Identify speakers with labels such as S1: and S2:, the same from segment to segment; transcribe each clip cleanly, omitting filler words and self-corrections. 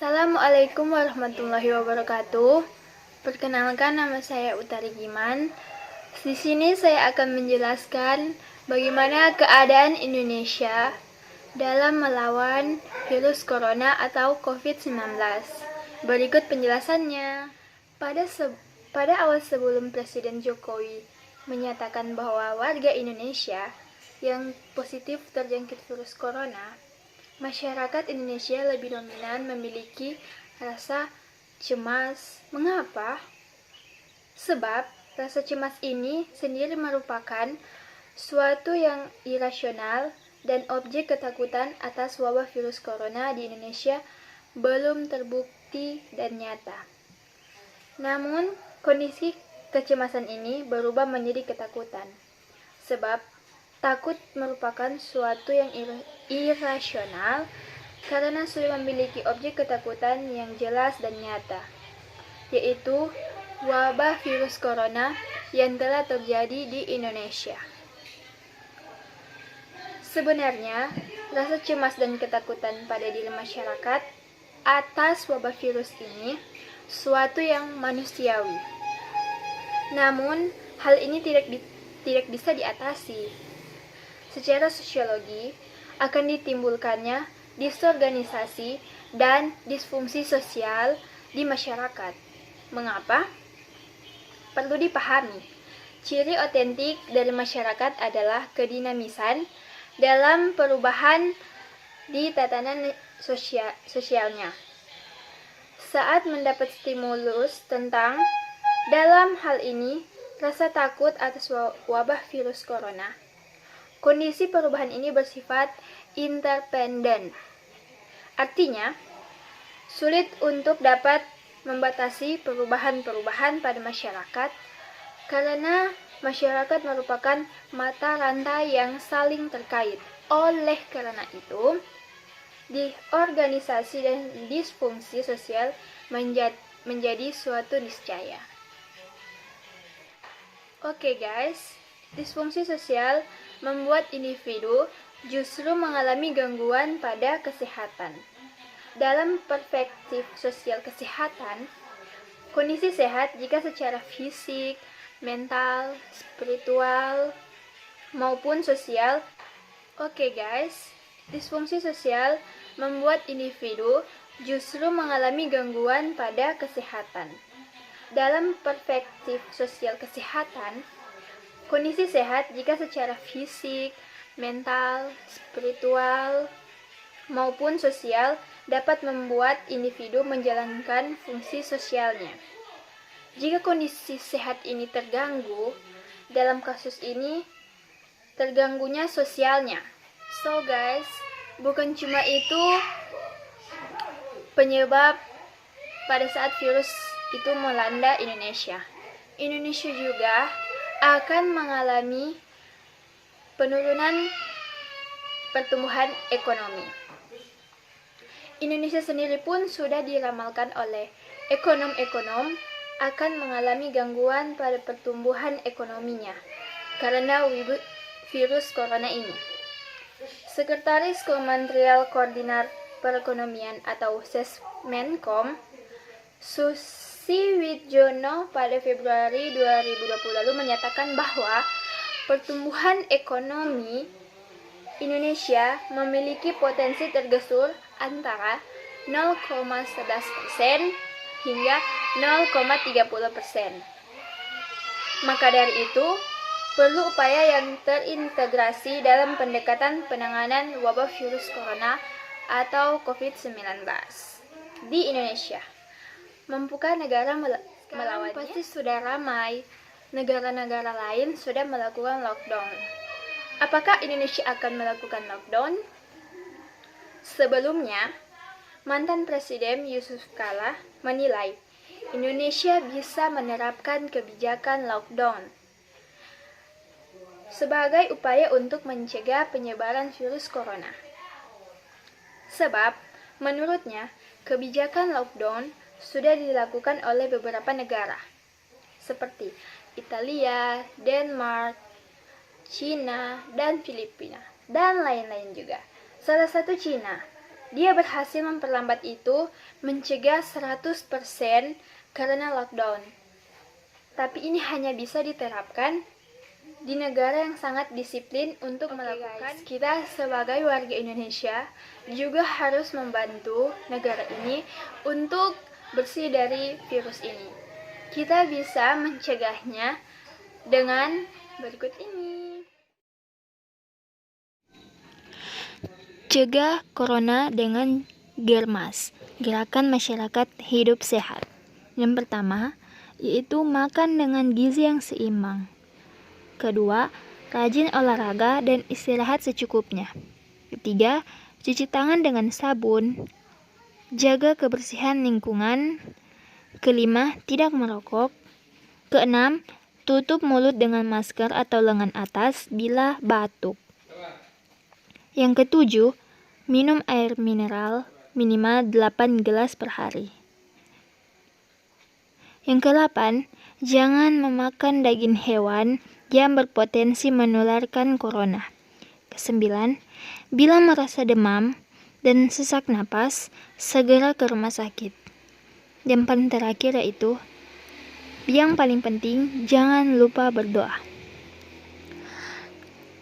S1: Assalamualaikum warahmatullahi wabarakatuh. Perkenalkan, nama saya Utari Giman. Di sini saya akan menjelaskan bagaimana keadaan Indonesia dalam melawan virus corona atau COVID-19. Berikut penjelasannya. Pada awal sebelum Presiden Jokowi menyatakan bahwa warga Indonesia yang positif terjangkit virus corona, masyarakat Indonesia lebih dominan memiliki rasa cemas. Mengapa? Sebab rasa cemas ini sendiri merupakan suatu yang irasional dan objek ketakutan atas wabah virus corona di Indonesia belum terbukti dan nyata. Namun, kondisi kecemasan ini berubah menjadi ketakutan. Sebab takut merupakan suatu yang irasional karena sudah memiliki objek ketakutan yang jelas dan nyata, yaitu wabah virus corona yang telah terjadi di Indonesia. Sebenarnya, rasa cemas dan ketakutan pada diri masyarakat atas wabah virus ini suatu yang manusiawi. Namun, hal ini tidak bisa diatasi. Secara sosiologi, akan ditimbulkannya disorganisasi dan disfungsi sosial di masyarakat. Mengapa? Perlu dipahami, ciri otentik dari masyarakat adalah kedinamisan dalam perubahan di tatanan sosialnya. Saat mendapat stimulus tentang, dalam hal ini, rasa takut atas wabah virus corona, kondisi perubahan ini bersifat interdependen. Artinya, sulit untuk dapat membatasi perubahan-perubahan pada masyarakat karena masyarakat merupakan mata rantai yang saling terkait. Oleh karena itu, organisasi dan disfungsi sosial menjadi suatu niscaya. Oke guys, disfungsi sosial membuat individu justru mengalami gangguan pada kesehatan. Dalam perspektif sosial kesehatan, kondisi sehat jika secara fisik, mental, spiritual, maupun sosial. Oke guys, disfungsi sosial membuat individu justru mengalami gangguan pada kesehatan. Dalam perspektif sosial kesehatan, kondisi sehat jika secara fisik, mental, spiritual, maupun sosial dapat membuat individu menjalankan fungsi sosialnya. Jika kondisi sehat ini terganggu, dalam kasus ini terganggunya sosialnya. So guys, bukan cuma itu penyebab pada saat virus itu melanda Indonesia. Indonesia juga akan mengalami penurunan pertumbuhan ekonomi. Indonesia sendiri pun sudah diramalkan oleh ekonom-ekonom akan mengalami gangguan pada pertumbuhan ekonominya karena virus corona ini. Sekretaris Kementerian Koordinator Perekonomian atau Sesmenkom, Susi Widjono pada Februari 2020 lalu menyatakan bahwa pertumbuhan ekonomi Indonesia memiliki potensi tergusur antara 0,11% hingga 0,30%. Maka dari itu, perlu upaya yang terintegrasi dalam pendekatan penanganan wabah virus corona atau COVID-19 di Indonesia. Mampukah negara melawannya? Pasti sudah ramai. Negara-negara lain sudah melakukan lockdown. Apakah Indonesia akan melakukan lockdown? Sebelumnya, mantan Presiden Yusuf Kala menilai Indonesia bisa menerapkan kebijakan lockdown sebagai upaya untuk mencegah penyebaran virus corona. Sebab, menurutnya, kebijakan lockdown sudah dilakukan oleh beberapa negara, seperti Italia, Denmark, China, dan Filipina, dan lain-lain juga. Salah satu China. Dia berhasil memperlambat itu, mencegah 100% karena lockdown. Tapi ini hanya bisa diterapkan di negara yang sangat disiplin untuk melakukan. Kita sebagai warga Indonesia juga harus membantu negara ini untuk bersih dari virus ini. Kita bisa mencegahnya dengan berikut ini. Cegah Corona dengan Germas, Gerakan Masyarakat Hidup Sehat. Yang pertama, yaitu makan dengan gizi yang seimbang. Kedua, rajin olahraga dan istirahat secukupnya. Ketiga, cuci tangan dengan sabun. Jaga kebersihan lingkungan. Kelima, tidak merokok. Keenam, tutup mulut dengan masker atau lengan atas bila batuk. Yang ketujuh, minum air mineral minimal 8 gelas per hari. Yang ke-8, jangan memakan daging hewan yang berpotensi menularkan corona. Ke-9, bila merasa demam dan sesak napas, segera ke rumah sakit. Yang paling terakhir yaitu, yang paling penting, jangan lupa berdoa.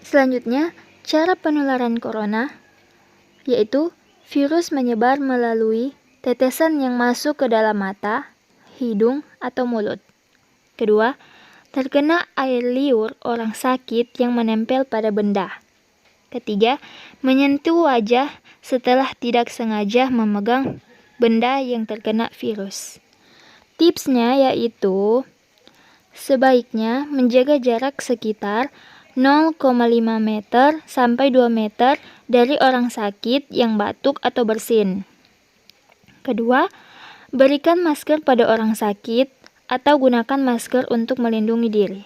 S1: Selanjutnya, cara penularan corona yaitu virus menyebar melalui tetesan yang masuk ke dalam mata, hidung, atau mulut. Kedua, terkena air liur orang sakit yang menempel pada benda. Ketiga, menyentuh wajah setelah tidak sengaja memegang benda yang terkena virus. Tipsnya yaitu, sebaiknya menjaga jarak sekitar 0,5 meter sampai 2 meter dari orang sakit yang batuk atau bersin. Kedua, berikan masker pada orang sakit atau gunakan masker untuk melindungi diri.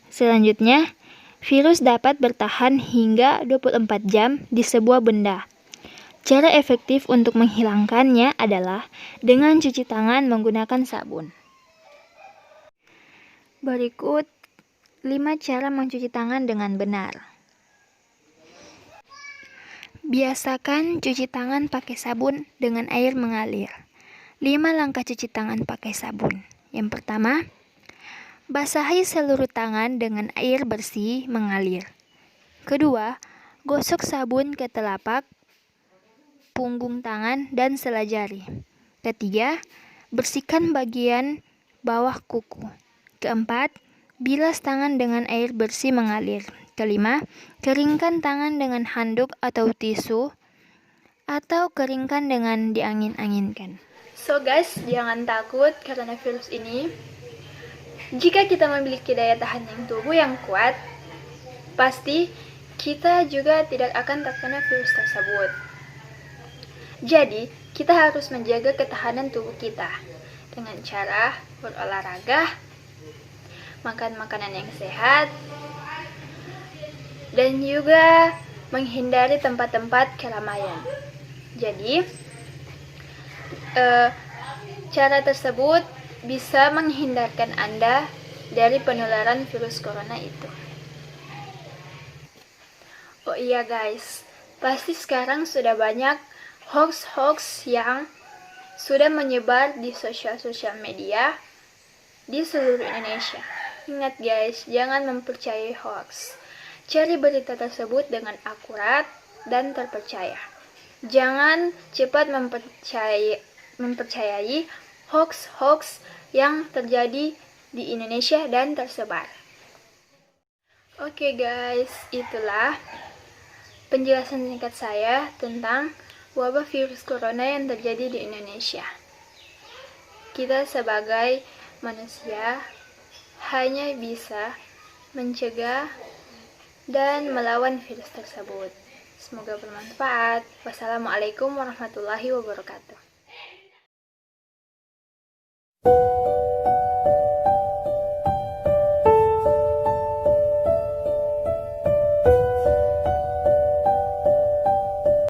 S1: Selanjutnya, virus dapat bertahan hingga 24 jam di sebuah benda. Cara efektif untuk menghilangkannya adalah dengan cuci tangan menggunakan sabun. Berikut 5 cara mencuci tangan dengan benar. Biasakan cuci tangan pakai sabun dengan air mengalir. 5 langkah cuci tangan pakai sabun. Yang pertama, basahi seluruh tangan dengan air bersih mengalir. Kedua, gosok sabun ke telapak, punggung tangan, dan sela jari. Ketiga, bersihkan bagian bawah kuku. Keempat, bilas tangan dengan air bersih mengalir. Kelima, keringkan tangan dengan handuk atau tisu, atau keringkan dengan diangin-anginkan. So guys, jangan takut karena virus ini. Jika kita memiliki daya tahan tubuh yang kuat, pasti kita juga tidak akan terkena virus tersebut. Jadi, kita harus menjaga ketahanan tubuh kita dengan cara berolahraga, makan makanan yang sehat, dan juga menghindari tempat-tempat keramaian. Jadi, cara tersebut bisa menghindarkan Anda dari penularan virus corona itu. Oh iya guys, pasti sekarang sudah banyak hoax-hoax yang sudah menyebar di sosial media di seluruh Indonesia. Ingat guys, jangan mempercayai hoax. Cari berita tersebut dengan akurat dan terpercaya. Jangan cepat mempercayai hoax-hoax yang terjadi di Indonesia dan tersebar. Oke guys, itulah penjelasan singkat saya tentang wabah virus corona yang terjadi di Indonesia. Kita sebagai manusia hanya bisa mencegah dan melawan virus tersebut. Semoga bermanfaat. Wassalamualaikum warahmatullahi wabarakatuh.